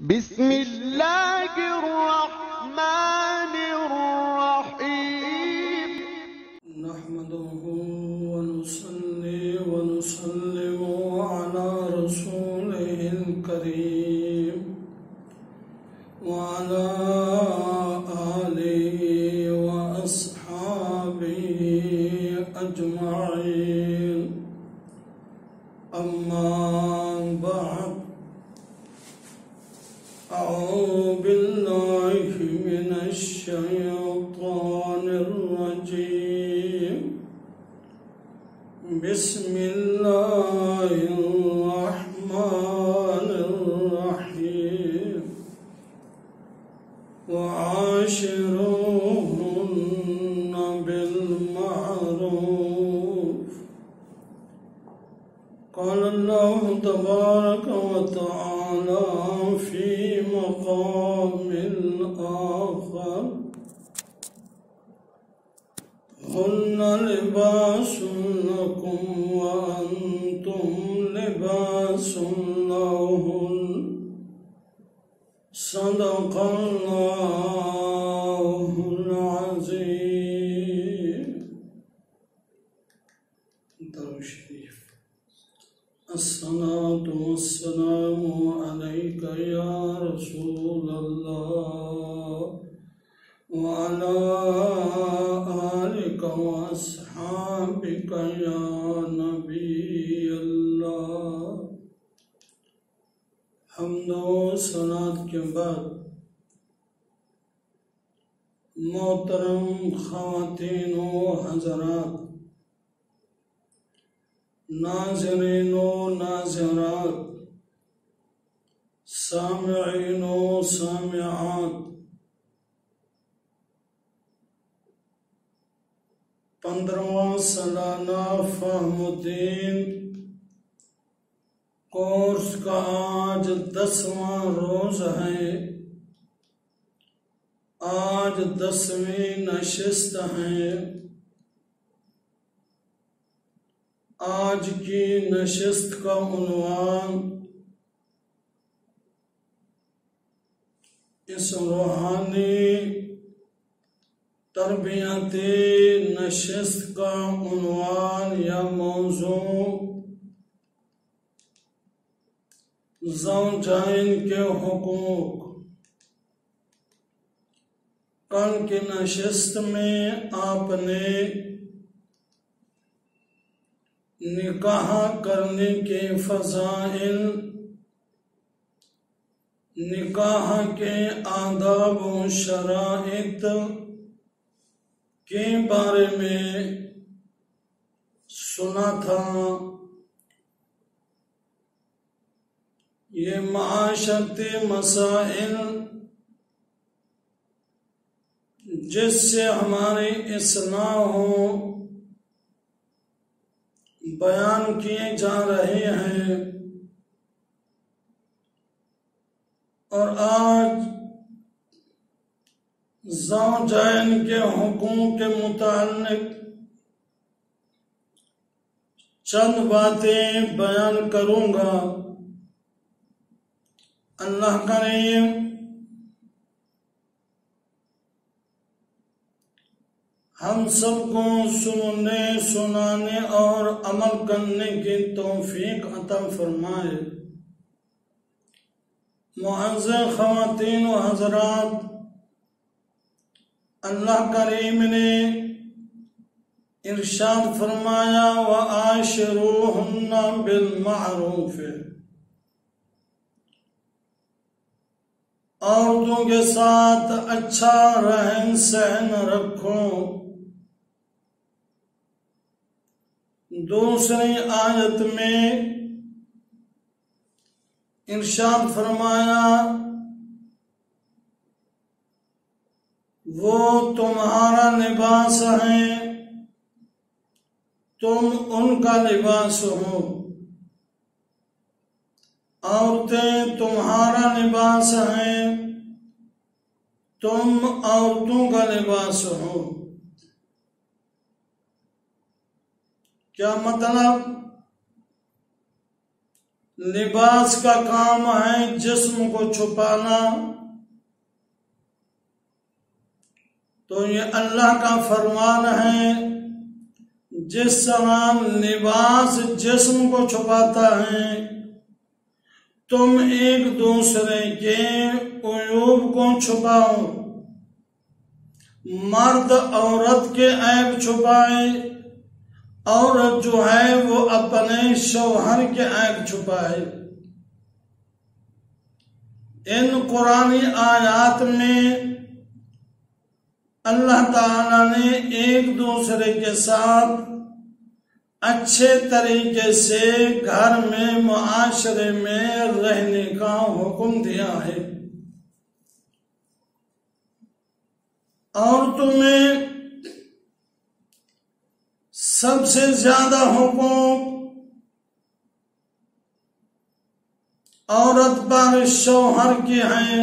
बिस्मिल्लाहिर्रहमानिर्रहीम। नहमदुहु व नुसल्ली व नुसल्लिमु अला रसूलिहिल करीम व अला आलिहि व अस्हाबिहि अजमाइन। अम्मा बअद, अऊज़ु बिल्लाहि मिनश शैतानिर रजीम। बिस्मिल्लाहिर्रहमानिर्रहीम। वआशिरूहुन्न बिलमारूफ। क़ाल अल्लाहु तबारक व तआला फ़ी मक़ामिल आख़र, हुन्ना लिबासुन लकुम व अंतुम लिबासुन लहुन्न। सदक़ल्लाहुल अज़ीम। दरूद शरीफ। अस्सलातु वस्सलामु अलैका या रसूलल्लाह व अला आलिका व अस्हाबिका या नबीअल्लाह। हम्दो सलात के बाद मोहतरम ख़वातीन व हज़रात, नाज़रीन व नाज़रात, सामिईन व सामिआत, 15वां सालाना फ़हमुद्दीन कोर्स का आज 10वां रोज है। आज 10वीं नशिस्त है। आज की नशिस्त का उन्वान इस रूहानी तरबियती नशिस्त का उन्वान या मौजू ज़ौजाइन के हुकूक। कल की नशिस्त में आपने निकाह करने के फ़ज़ाइल, निकाह के आदाब व शराइत के बारे में सुना था। ये माशरती मसाइल जिससे हमारी इस्लाह हो बयान किए जा रहे हैं। और आज ज़ौजाइन के हुकूक के मुताल्लिक चंद बातें बयान करूंगा। अल्लाह करीम हम सबको सुनने, सुनाने और अमल करने की तौफीक अता फरमाए। मुअज़्ज़ज़ ख़वातीन व हज़रात, अल्लाह करीम ने इरशाद फरमाया व आशिरूहुन्ना बिलमारूफ। औरतों के साथ अच्छा रहन सहन रखो। दूसरी आयत में इरशाद फरमाया वो तुम्हारा लिबास है, तुम उनका लिबास हो। औरतें तुम्हारा लिबास हैं, तुम औरतों का लिबास हो। क्या मतलब? लिबास का काम है जिस्म को छुपाना, तो ये अल्लाह का फरमान है, जिस तरह लिबास जिस्म को छुपाता है, तुम एक दूसरे के उयूब को छुपाओ। मर्द औरत के ऐब छुपाए, औरत जो है वो अपने शौहर के ऐब छुपाए। इन कुरानी आयात में अल्लाह ताला ने एक दूसरे के साथ अच्छे तरीके से घर में मुआशरे में रहने का हुक्म दिया है। औरतों में सबसे ज्यादा हुकूक औरत पर शौहर के हैं।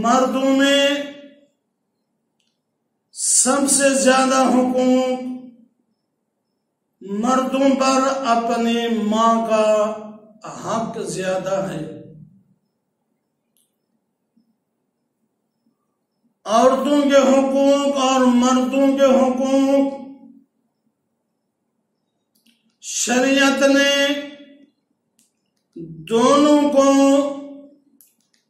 मर्दों में सबसे ज्यादा हुकूक मर्दों पर अपनी मां का हक ज्यादा है। औरतों के हुकूक और मर्दों के हुकूक शरीयत ने दोनों को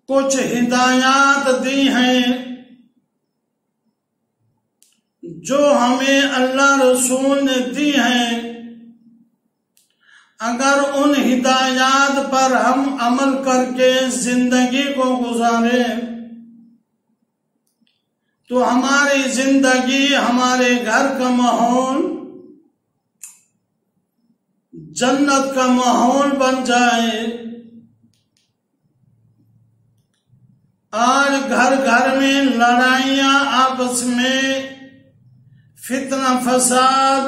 कुछ हिदायत दी हैं, जो हमें अल्लाह रसूल ने दी हैं। अगर उन हिदायत पर हम अमल करके जिंदगी को गुजारें तो हमारी जिंदगी, हमारे घर का माहौल जन्नत का माहौल बन जाए। आज घर घर में लड़ाइयां, आपस में फितना फसाद,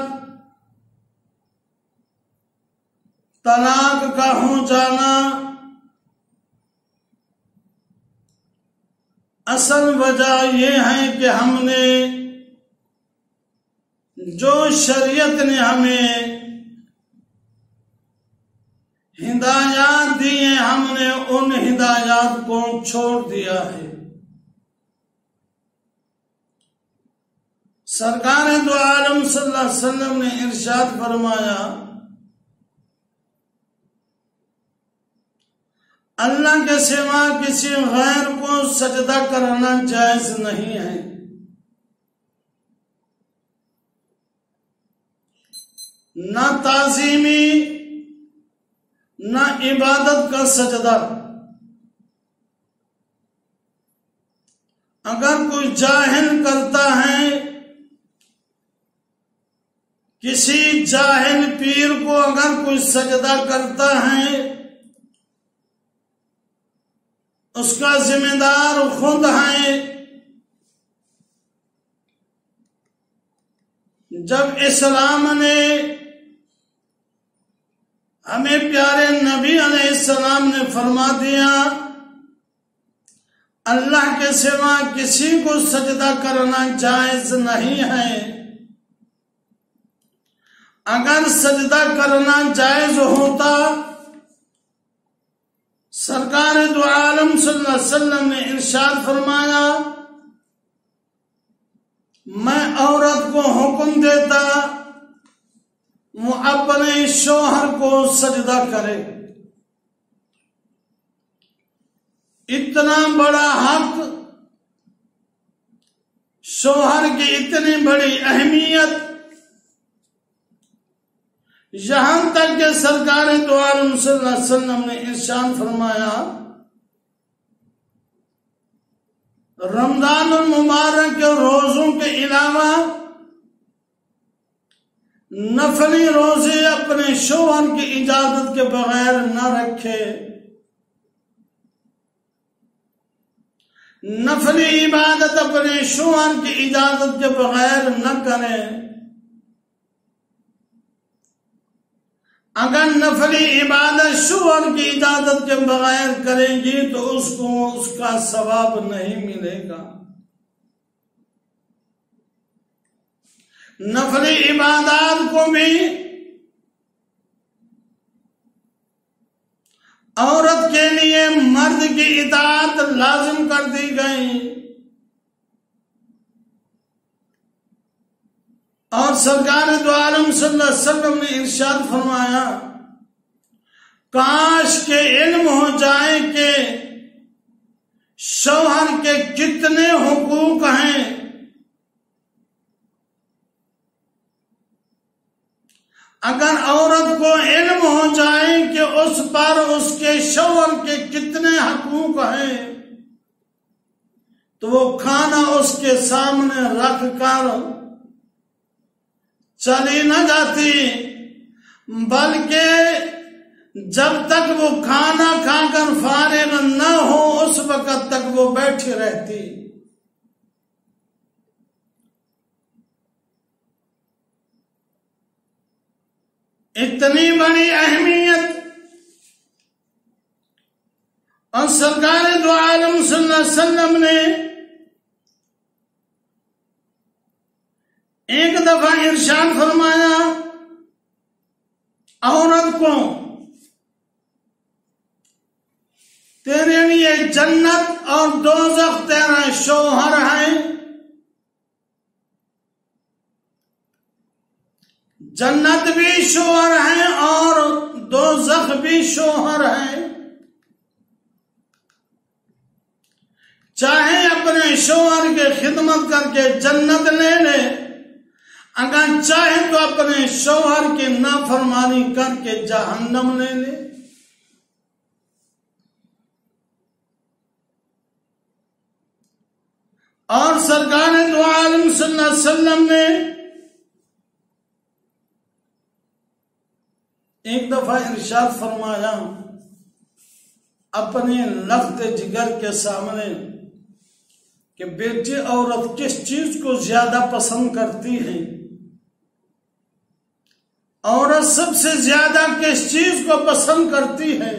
तलाक का हो जाना, असल वजह यह है कि हमने जो शरीयत ने हमें हिदायत दी है, हमने उन हिदायत को छोड़ दिया है। सरकार दो आलम सल्लल्लाहु अलैहि वसल्लम ने इरशाद फरमाया, अल्लाह के सिवा किसी गैर को सजदा करना जायज नहीं है। ना ताजीमी, ना इबादत का सजदा। अगर कोई जाहिल करता है, किसी जाहिल पीर को अगर कोई सजदा करता है, उसका जिम्मेदार खुद है। जब इस्लाम ने हमें प्यारे नबी अलैहिस्सलाम ने फरमा दिया, अल्लाह के सिवा किसी को सजदा करना जायज नहीं है। अगर सजदा करना जायज होता, सरकार दो आलम सल्लल्लाहु अलैहि वसल्लम ने इरशाद फरमाया, मैं औरत को हुक्म देता वो अपने शौहर को सजदा करे। इतना बड़ा हक, शौहर की इतनी बड़ी अहमियत, यहां तक कि सरकार दो आलम सल्लल्लाहु अलैहि वसल्लम ने इरशाद फरमाया, रमजानुल मुबारक के रोजों के अलावा नफली रोजे अपने शौहर की इजाजत के बगैर न रखे। नफली इबादत अपने शौहर की इजाजत के बगैर न करें। अगर नफली इबादत शौहर की इजाजत के बगैर करेंगी तो उसको उसका सवाब नहीं मिलेगा। नफली इबादत को भी औरत के लिए मर्द की इताअत लाजिम कर दी गई। और सरकार दो आलम सल्लल्लाहु अलैहि वसल्लम ने इरशाद फरमाया, काश के इल्म हो जाए कि शौहर के कितने हुकूक हैं। अगर औरत को इल्म हो जाए कि उस पर उसके शौहर के कितने हकूक हैं, तो वो खाना उसके सामने रख कर चली न जाती, बल्कि जब तक वो खाना खाकर फारिग न हो उस वक्त तक वो बैठी रहती। इतनी बड़ी अहमियत। और सरकार दो आलम सल्लल्लाहु अलैहि वसल्लम ने एक दफा इरशाद फरमाया, औरत को तेरे लिए जन्नत और दोज़ख तेरा शौहर है। जन्नत भी शौहर है और दोज़ख भी शौहर है। चाहे अपने शौहर की खिदमत करके जन्नत ले ले, अगर चाहे तो अपने शौहर की नाफरमानी करके जहन्नम ले ले। और सरकार दो आलम सल्लल्लाहु अलैहि वसल्लम ने एक दफा इरशाद फरमाया अपने लफ्ज़ जिगर के सामने कि बेटी औरत किस चीज को ज्यादा पसंद करती है, औरत सबसे ज्यादा किस चीज को पसंद करती है।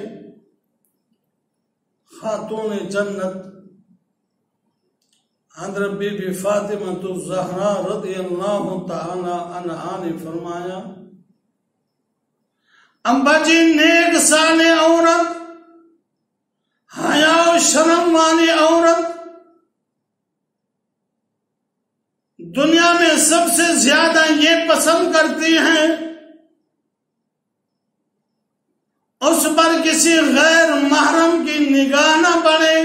खातून जन्नत हज़रत बीबी फातिमा ज़हरा रज़ियल्लाहु तआला अन्हा ने फरमाया, अम्बा जी नेक साले औरत, हया और शर्म वाली औरत दुनिया में सबसे ज्यादा ये पसंद करती हैं उस पर किसी गैर महरम की निगाह न पड़े,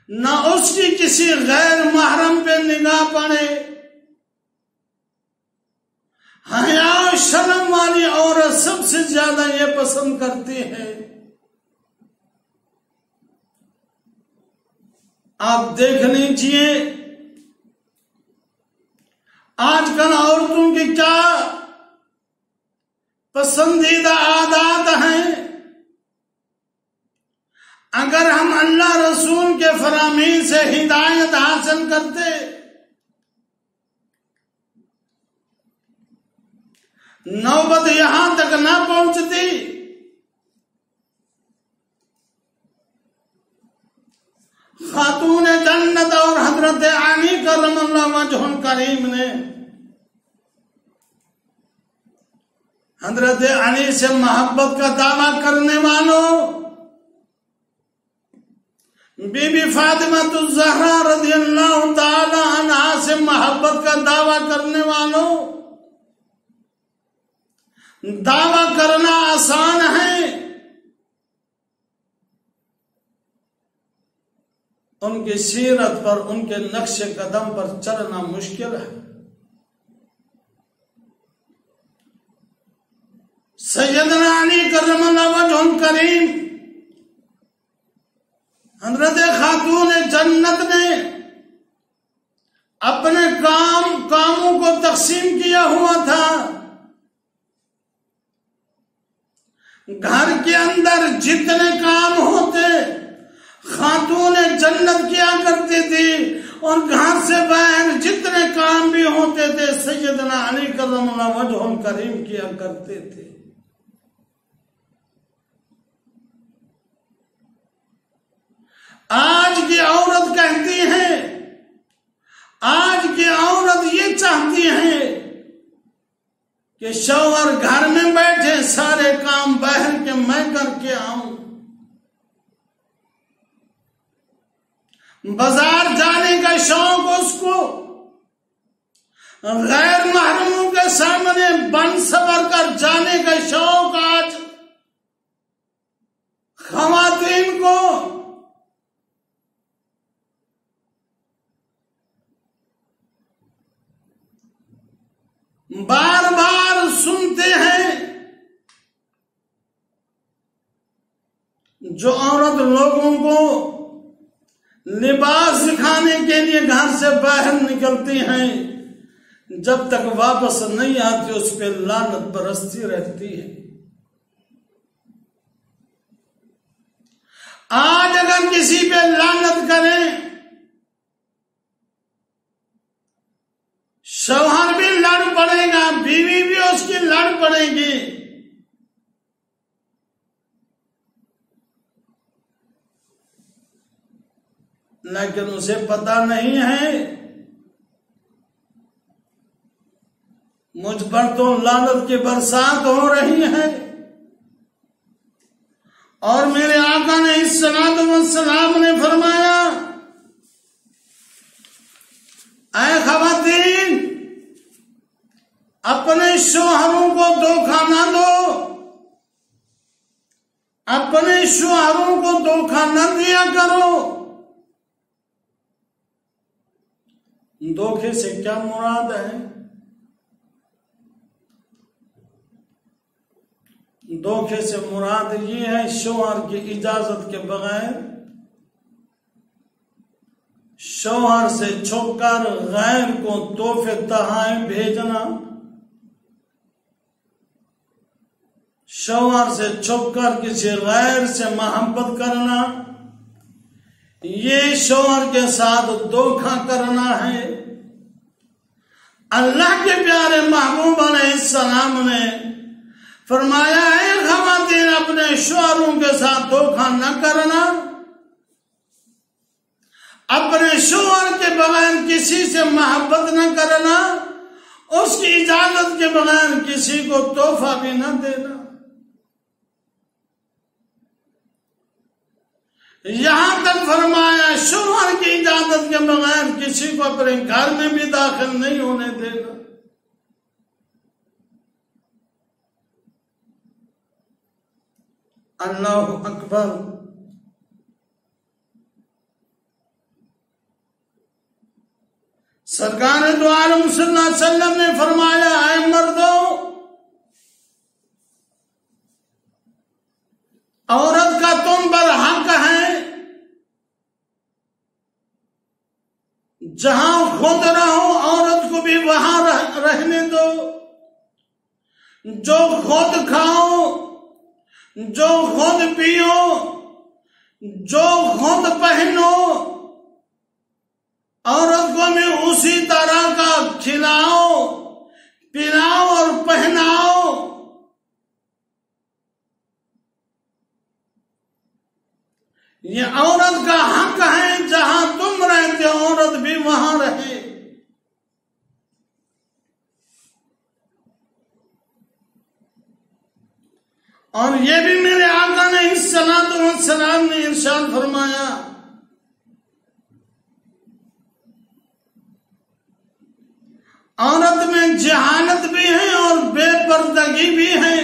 न उसकी किसी गैर महरम पे निगाह पड़े। हया और शर्म वाली औरत सबसे ज्यादा ये पसंद करती है। आप देख लीजिए आजकल औरतों की क्या पसंदीदा आदात हैं। अगर हम अल्लाह रसूल के फरामीन से हिदायत हासिल करते, नौबत यहां तक ना पहुंचती। खातून जन्नत और हजरत अली करमल्लाहु वजहुल करीम ने हजरत अली से मोहब्बत का दावा करने वालों, बीबी फातिमा ज़हरा रज़ियल्लाहु तआला अन्हा से मोहब्बत का दावा करने वालों, दावा करना आसान है, उनकी सीरत पर उनके नक्शे कदम पर चलना मुश्किल है। सैयदना अली करमल्लाहु वजहुल करीम हज़रत खातून जन्नत ने अपने कामों को तकसीम किया हुआ था। घर के अंदर जितने काम होते खातून जन्नत किया करती थी, और घर से बाहर जितने काम भी होते थे सैयदना अली करमल्लाहु वजहुल करीम किया करते थे। आज की औरत कहती है, आज की औरत ये चाहती है कि शौहर घर में बैठे सारे काम बाहर के मैं करके आऊं। बाजार जाने का शौक उसको, गैर महरमों के सामने बन सवर कर जाने का शौक आज खवातीन को। बार बार सुनते हैं जो औरत लोगों को लिबास दिखाने के लिए घर से बाहर निकलती हैं, जब तक वापस नहीं आती उस पर लानत बरसती रहती है। आज अगर किसी पे लानत करें, शौहर भी लड़ पड़ेगा, बीवी भी उसकी लड़ पड़ेगी। लेकिन उसे पता नहीं है मुझ पर तो लानत की बरसात हो रही है। और मेरे आका ने इस सलाम ने फरमाया, ऐ खवातीन, अपने शौहरों को धोखा ना दो, अपने शौहरों को धोखा न दिया करो। धोखे से क्या मुराद है? धोखे से मुराद ये है शौहर की इजाजत के बगैर शौहर से छुपकर गैर को तोहफे तोहफे भेजना, शौहर से छुपकर किसी गैर से मोहब्बत करना, ये शौहर के साथ धोखा करना है। अल्लाह के प्यारे महबूब अलैहिस्सलाम ने फरमाया है, खवातीन अपने शौहरों के साथ धोखा न करना, अपने शौहर के बगैर किसी से मोहब्बत न करना, उसकी इजाजत के बगैर किसी को तोहफा भी न देना। यहां तक फरमाया शौहर की इजाजत के बगैर किसी को अपने घर में भी दाखिल नहीं होने देना। अल्लाह अकबर। सरकार दो आलम सल्लल्लाहु अलैहि वसल्लम ने फरमाया, ऐ मर्दों, औरत का तुम पर हक है, जहां खुद रहो औरत को भी वहां रहने दो। जो खुद खाओ, जो खुद पियो, जो खुद पहनो, औरत को भी उसी तरह का खिलाओ, पिलाओ और पहनाओ। ये औरत का हक है, जहां तुम रहते हो औरत भी वहां रहे। और ये भी मेरे आका ने इस सलाम ने इरशाद फरमाया, औरत में जहानत भी है और बेपर्दगी भी है।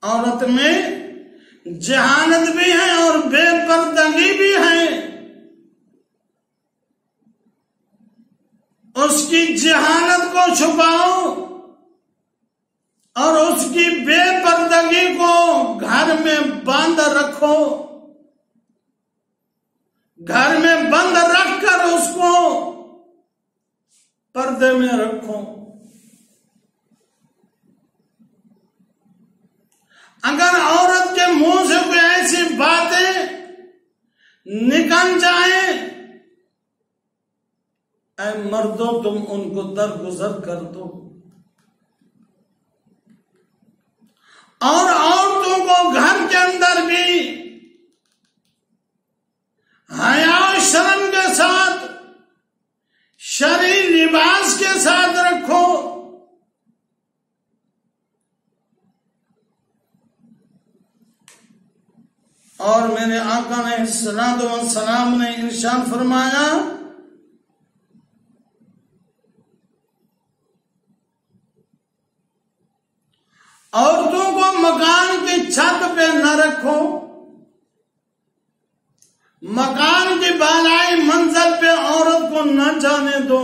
औरत में जहानत भी है और बेपर्दगी भी है। उसकी जहानत को छुपाओ और उसकी बेपर्दगी को घर में बंद रखो। घर में बंद रखकर उसको पर्दे में रखो। अगर औरत के मुंह से कोई ऐसी बातें निकल जाए, ऐ मर्दों तुम उनको दरगुजर कर दो। और औरतों को घर के अंदर भी हया शर्म के साथ, शरई लिबास के साथ रखो। और मेरे आका ने सलाम ने इरशाद फरमाया, औरतों को मकान की छत पे न रखो, मकान की बालाई मंजिल पे औरत को न जाने दो।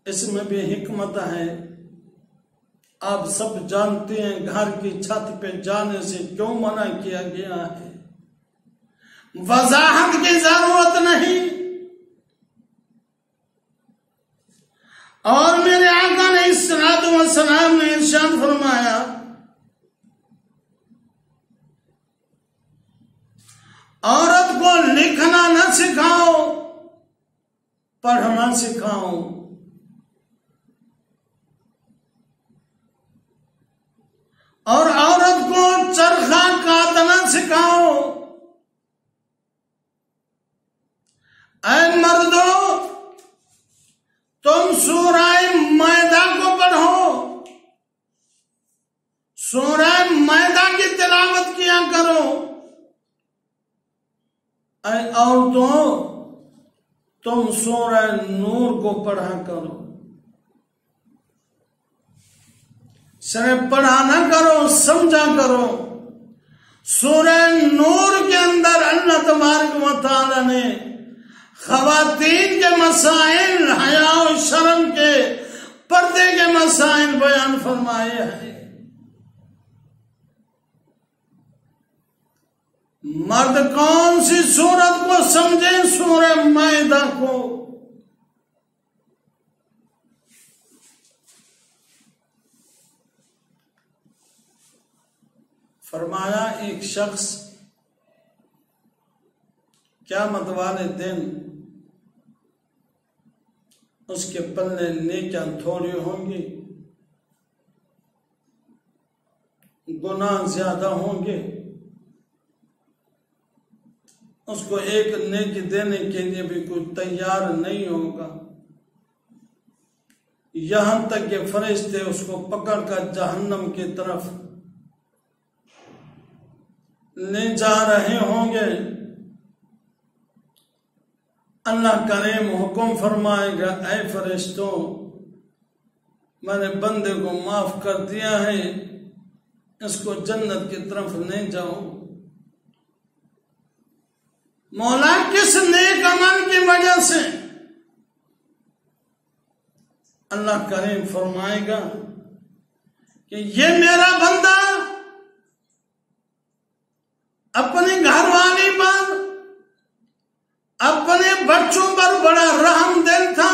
इसमें भी हिकमत है। आप सब जानते हैं घर की छत पे जाने से क्यों मना किया गया है। वजाहत की जरूरत नहीं। और मेरे आका ने सलाम ने इरशाद फरमाया, औरत को लिखना न सिखाओ, पढ़ना सिखाओ। और औरत को चरखा काटना सिखाओ। ऐ मर्दों, तुम सूरह मैदा को पढ़ो, सूरह मैदा की तिलावत किया करो। ऐ औरतों, तुम सूरह नूर को पढ़ा करो। सिर्फ पढ़ा ना करो, समझा करो। सूरह नूर के अंदर अल्लाह तबारक व तआला ने खवातीन के मसाइल, हया और शर्म के पर्दे के मसाइल बयान फरमाए हैं। मर्द कौन सी सूरत को समझे? सूरह माइदा को। फरमाया, एक शख्स क़यामत वाले दिन उसके पल्ले नेकियां थोड़ी होंगी, गुनाह ज्यादा होंगे। उसको एक नेकी देने के लिए भी कोई तैयार नहीं होगा। यहां तक कि फरिश्ते उसको पकड़कर जहन्नम की तरफ ले जा रहे होंगे। अल्लाह करीम हुक्म फरमाएगा, ऐ फरिश्तों, मैंने बंदे को माफ कर दिया है, इसको जन्नत की तरफ ले जाओ। मौला किस नेक अमल की वजह से? अल्लाह करीम फरमाएगा कि ये मेरा बंदा अपने घरवाली पर, अपने बच्चों पर बड़ा रहमदिल था,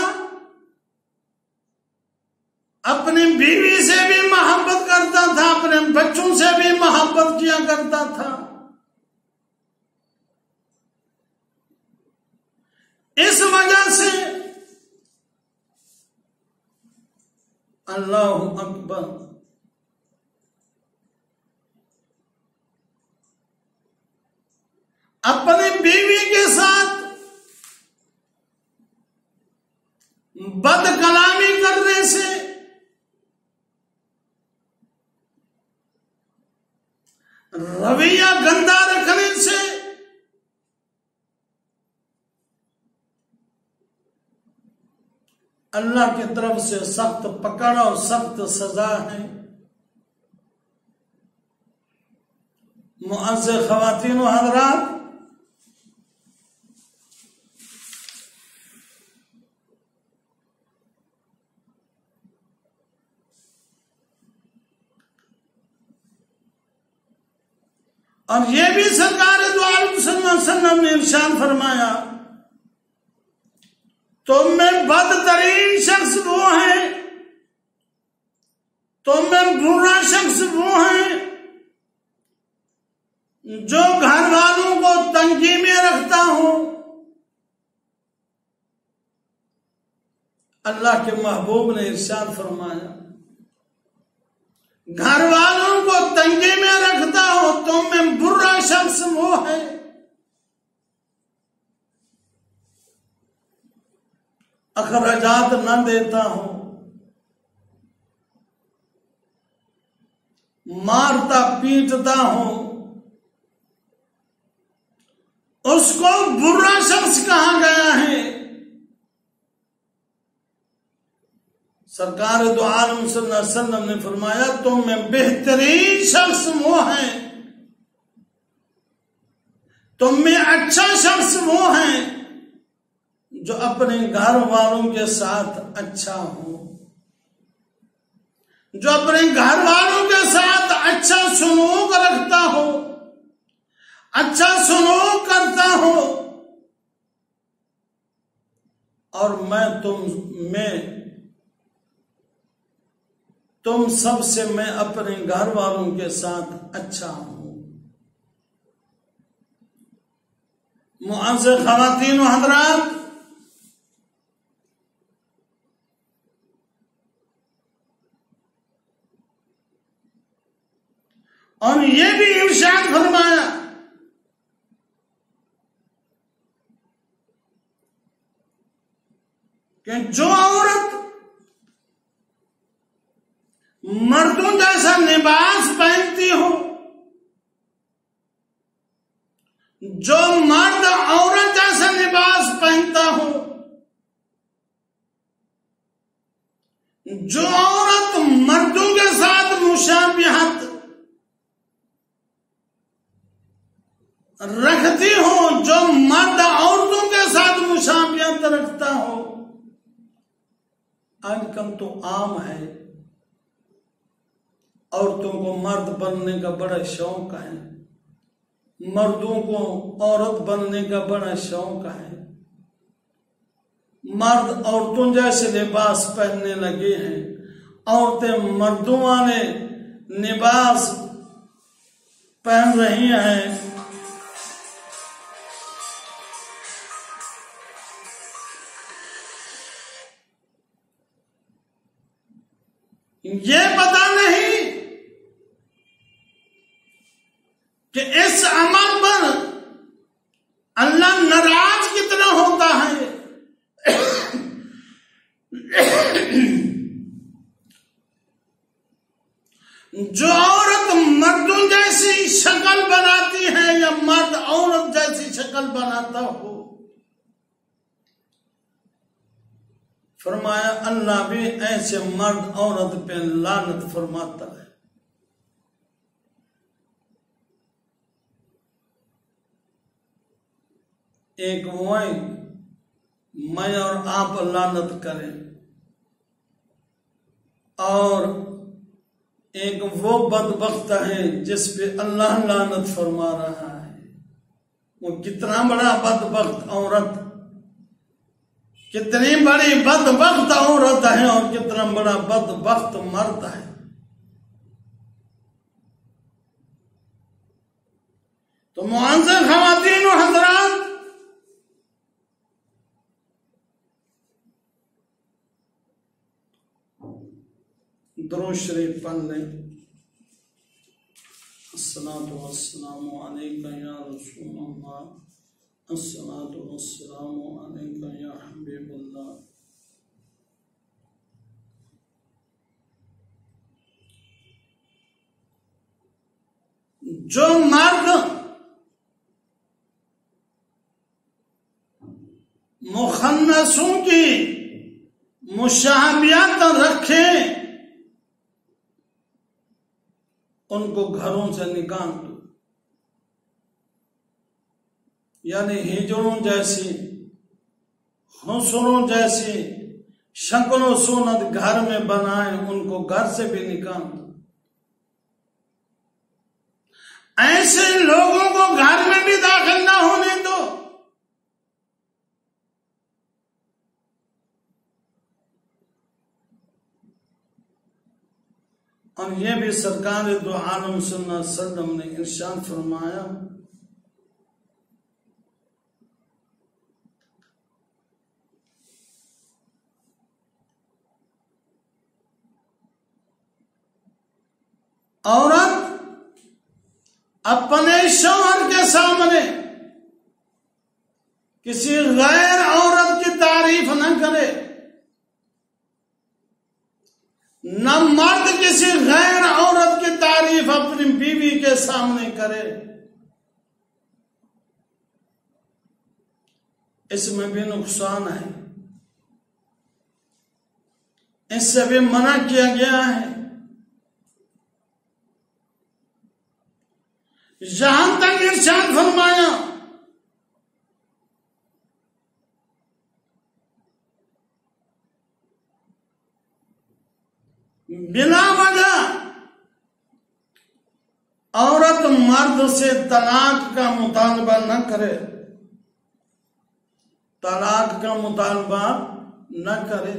अपनी बीवी से भी मोहब्बत करता था, अपने बच्चों से भी मोहब्बत किया करता था। इस वजह से अल्लाहु अकबर, अपनी बीवी के साथ बदकलामी करने से, रवैया गंदा रखने से अल्लाह की तरफ से सख्त पकड़ और सख्त सजा है। मुअज़्ज़िज़ ख़वातीन व हज़रात, और ये भी सरकार दो आलम सल्लल्लाहु अलैहि वसल्लम ने इरशाद फरमाया, तुम में बदतरीन शख्स वो है, तुम में बुरा शख्स वो है जो घर वालों को तंगी में रखता हो। अल्लाह के महबूब ने इरशाद फरमाया, घर वालों को तंगी में रखता हो। तुम में बुरा शख्स वो है अखराजात न देता हो, मारता पीटता हो, उसको बुरा शख्स कहा गया है। सरकार दो आलम सल्लल्लाहु अलैहि वसल्लम ने फरमाया, तुम में बेहतरीन शख्स वो है, तुम में अच्छा शख्स वो है जो अपने घर वालों के साथ अच्छा हो, जो अपने घर वालों के साथ अच्छा सलूक रखता हो, अच्छा सलूक करता हो। और मैं तुम सबसे मैं अपने घर वालों के साथ अच्छा हूं। मुअज़्ज़ज़ ख़वातीन व हज़रात, और ये भी इरशाद फरमाया कि जो औरत मर्दों जैसा लिबास पहनती हो, जो मर्द औरत जैसा लिबास पहनता हो, जो औरत मर्दों के साथ मुशाबिहत रखती हो, जो मर्द औरतों के साथ मुशाबिहत रखता हो। आजकल तो आम है, औरतों को मर्द बनने का बड़ा शौक है, मर्दों को औरत बनने का बड़ा शौक है। मर्द औरतों जैसे लिबास पहनने लगे हैं, औरतें मर्दों वाले लिबास पहन रही हैं। ये पता नहीं कि इस अमल पर अल्लाह नाराज कितना होता है। जो औरत मर्दों जैसी शक्ल बनाती है या मर्द औरत जैसी शक्ल बनाता हो, फरमाया अल्लाह भी ऐसे मर्द औरत पे लानत फरमाता है। एक वो है मैं और आप लानत करें, और एक वो बदबख्त है जिस पे अल्लाह लानत फरमा रहा है। वो कितना बड़ा बदबख्त औरत, कितनी बड़ी बदबख्त औरत है और कितना बड़ा बदबख्त मर्द है। तो मुअज़्ज़ज़ ख़वातीन व हज़रात, दुरूद शरीफ पढ़ लें। अस्सलातु वस्सलामु अलैका या रसूलल्लाह, अस्सलातु वस्सलामु अलैका या हबीबल्लाह। जो मर्द मुखन्नसों की मुशाबियत रखे, उनको घरों से निकाल दो। यानी हिजड़ों जैसी, हुस्नों जैसी शक्ल सूरत घर में बनाए, उनको घर से भी निकाल दो। ऐसे लोगों को घर में भी दाखिल ना होने दो। और यह भी सरकार दो आलम सल्लल्लाहु अलैहि वसल्लम ने इरशाद फरमाया, औरत अपने शौहर के सामने किसी गैर औरत की तारीफ न करे, न मर्द किसी गैर औरत की तारीफ अपनी बीवी के सामने करे। इसमें भी नुकसान है, इससे भी मना किया गया है। यहां तक इरशाद फरमाया, बिना वजह औरत मर्द से तलाक का मुतालबा न करे, तलाक का मुतालबा न करे।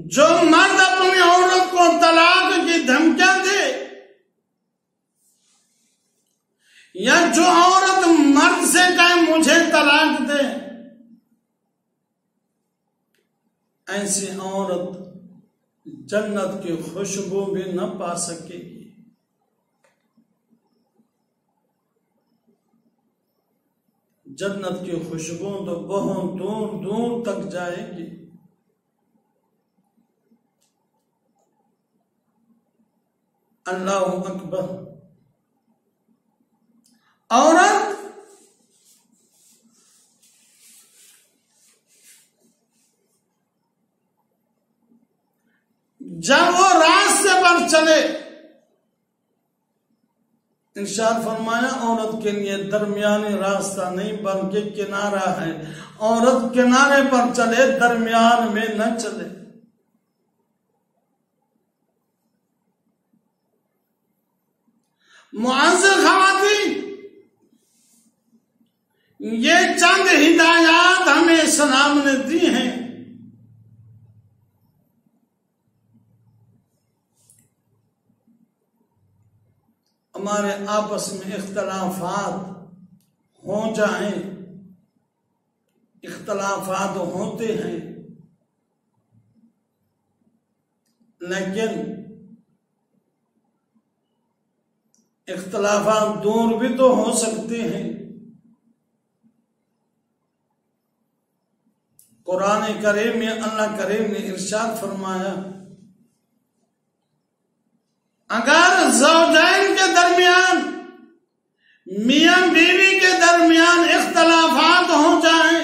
जो मर्द अपनी औरत को तलाक की धमकियां दे, या जो औरत मर्द से कहे मुझे तलाक दे, ऐसी औरत जन्नत की खुशबू भी न पा सकेगी। जन्नत की खुशबू तो बहुत दूर दूर तक जाएगी। अल्लाहु अकबर। औरत जब वो रास्ते पर चले, इरशाद फरमाया औरत के लिए दरमियानी रास्ता नहीं बल्कि किनारा है। औरत किनारे पर चले, दरमियान में न चले। मुअज़्ज़ज़ ख़वातीन, ये चंद हिदायत हमें इस्लाम ने दी हैं। हमारे आपस में इख्तलाफात हो जाएं, इख्तलाफात होते हैं, लेकिन इख्तलाफात दूर भी तो हो सकते हैं। कुरान करीम में अल्लाह करीम ने इरशाद फरमाया, अगर ज़ौजैन के दरमियान, मियां बीवी के दरमियान इख्तलाफात हो जाएं,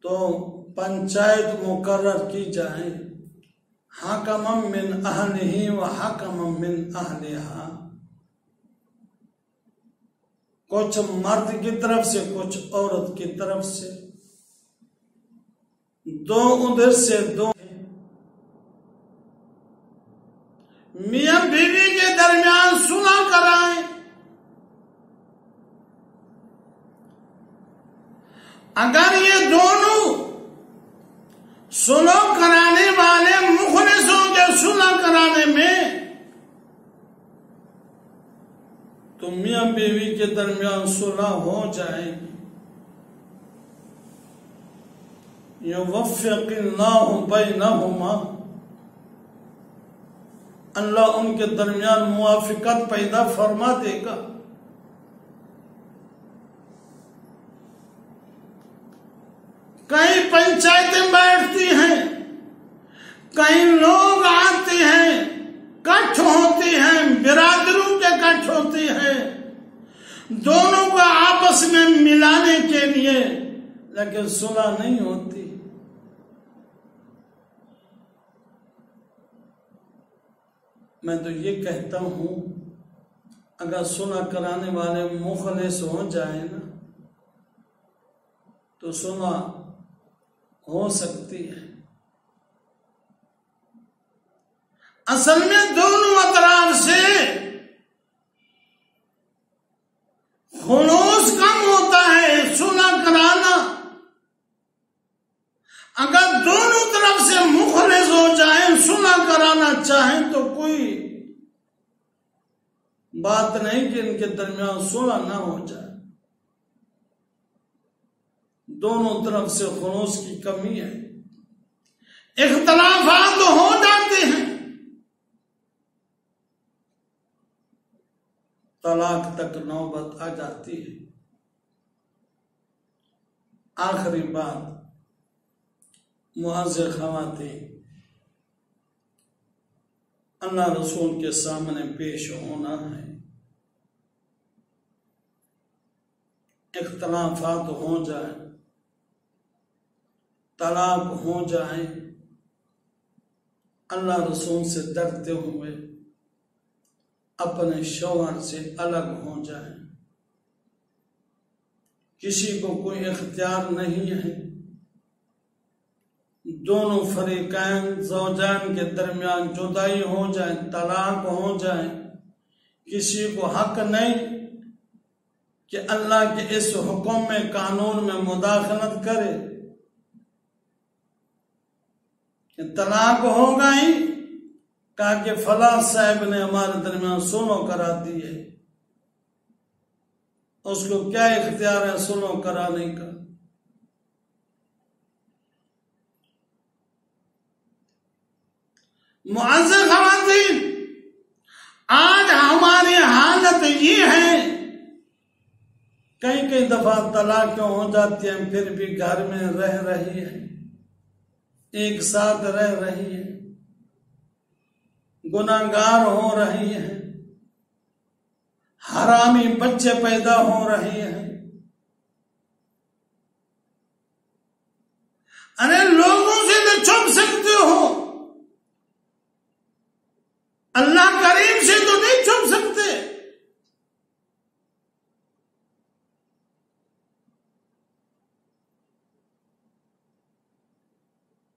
तो पंचायत मुकर्रर की जाए। हकमम मिन अहलिही व हकमम मिन अहलिहा। कुछ मर्द की तरफ से, कुछ औरत की तरफ से, दो उधर से दो। मियां बीवी के दरमियान सुलह कराएं। अगर ये दोनों सुलह कराने वाले मुखलिस होंगे सुलह कराने में, तो मियां बीवी के दरमियान सुलह हो जाएगी। युवफ़्फ़िक़िल्लाहु बैनहुमा, अल्लाह उनके दरमियान मुआफ़िक़त पैदा फरमा देगा। कई पंचायतें बैठती हैं, कई लोग आते हैं, इकट्ठ होती हैं, बिरादरों के इकट्ठ होती हैं दोनों को आपस में मिलाने के लिए, लेकिन सुलह नहीं होती। मैं तो ये कहता हूं, अगर सुलह कराने वाले मुखलिस हो जाए ना, तो सुलह हो सकती है। असल में दोनों अतराफ से खुलूस कम होता है सुलह कराना। अगर दोनों तरफ से मुखलिस हो जाए, सुलह कराना चाहें, तो कोई बात नहीं कि इनके दरमियान सुलह ना हो जाए। दोनों तरफ से खुलूस की कमी है, इख्तलाफात तो हो जाते हैं, तलाक तक नौबत आ जाती है। आखिरी बात, मुआज़्ज़िज़ ख़वातीन, अल्लाह रसूल के सामने पेश होना है। इख्तलाफात हो जाए, तलाक हो जाए, अल्लाह रसूल से डरते हुए अपने शौहर से अलग हो जाए। किसी को कोई इख्तियार नहीं है, दोनों फरीकैन ज़ौजान के दरमियान जुदाई हो जाए, तलाक हो जाए, किसी को हक नहीं कि अल्लाह के इस हुक्म में, कानून में मुदाखलत करे। तलाक हो गई, कहा कि फला साहब ने हमारे दरमियान सुनो करा दी है, उसको क्या इख्तियार है सुनो कराने का? मुअज़्ज़िज़ ख़वातीन, आज हमारी हालत ये है, कई कई दफा तलाक हो जाती है, फिर भी घर में रह रही है, एक साथ रह रही है, गुनाहगार हो रही है, हरामी बच्चे पैदा हो रहे हैं। अरे लोगों से तो छुप सकते हो, अल्लाह करीम से तो नहीं छुप सकते।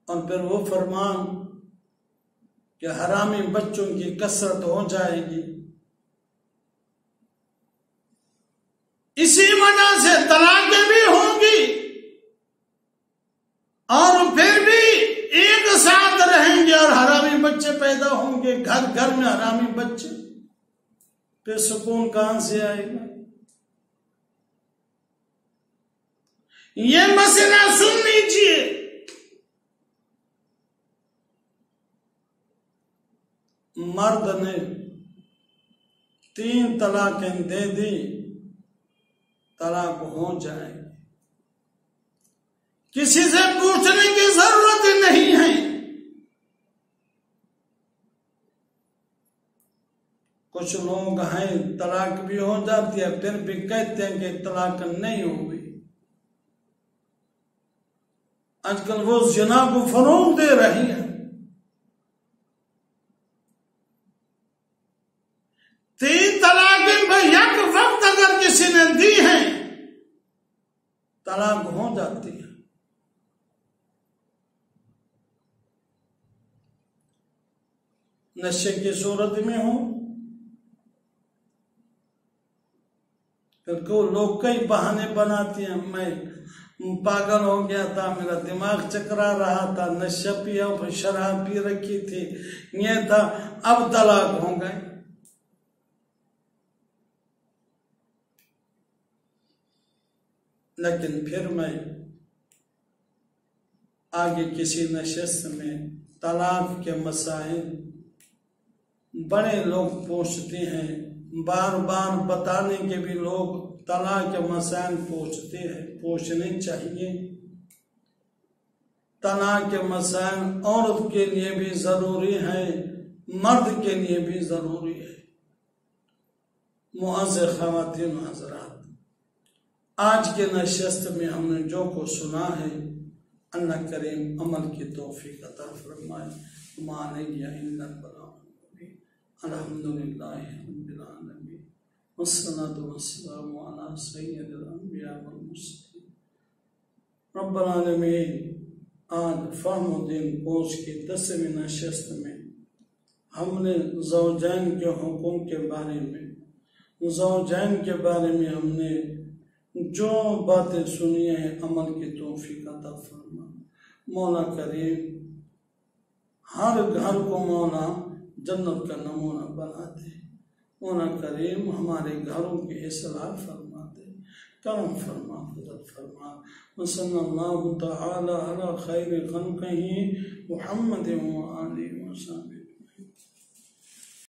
और फिर वो फरमान कि हरामी बच्चों की कसरत हो जाएगी, इसी वजह से तलाकें भी होंगी और फिर भी एक साथ रहेंगे और हरामी बच्चे पैदा होंगे, घर घर में हरामी बच्चे, फिर सुकून कहां से आएगा? ये मसला सुन लीजिए। मर्द ने 3 तलाकें दे दी, तलाक हो जाए, किसी से पूछने की जरूरत नहीं है। कुछ लोग हैं तलाक भी हो जाती है, फिर भी कहते हैं कि तलाक नहीं हुई। आजकल वो ज़िना को फरोग दे रही है। 3 तलाकें भाई एक वक्त अगर किसी ने दी है, तलाक हो जाती है। नशे की सूरत में हो, फिर को लोग कई बहाने बनाते हैं, मैं पागल हो गया था, मेरा दिमाग चकरा रहा था, नशा पिया, शराब पी रखी थी, ये था, अब तलाक हो गए। लेकिन फिर मैं आगे किसी नशिस्त में तलाक के मसाइल बड़े लोग पूछते हैं, बार बार बताने के भी लोग तलाक के मसाइल पूछते हैं, पूछने चाहिए। तलाक के मसाइल औरत के लिए भी जरूरी है, मर्द के लिए भी जरूरी है। मुअज़्ज़िज़ ख़वातीन हज़रात, आज के नशिस्त में हमने जो को सुना है, अल्लाह करीम अमल की तौफीक अता फरमाए। माने या अल्हम्दुलिल्लाहि रब्बिल आलमीन, वस्सलातु वस्सलामु अला सय्यिदिल अंबिया वल मुरसलीन। रब्बुल आलमीन, आज फ़हमुद्दीन कोच की 10वीं नशिस्त में हमने ज़ौजैन के हुक्म के बारे में, ज़ौजैन के बारे में हमने जो बातें सुनी है, अमल की तौफीक अता फरमा। मौला करीम हर घर को मौला जन्नत का नमूना बना दे। मौला करीम हमारे घरों की इस्लाह फरमा दे, करम फरमा, फज़ल फरमा। वसल्लल्लाहु तआला अला खैरि खल्क़िही मुहम्मद व आलिहि वसल्लम।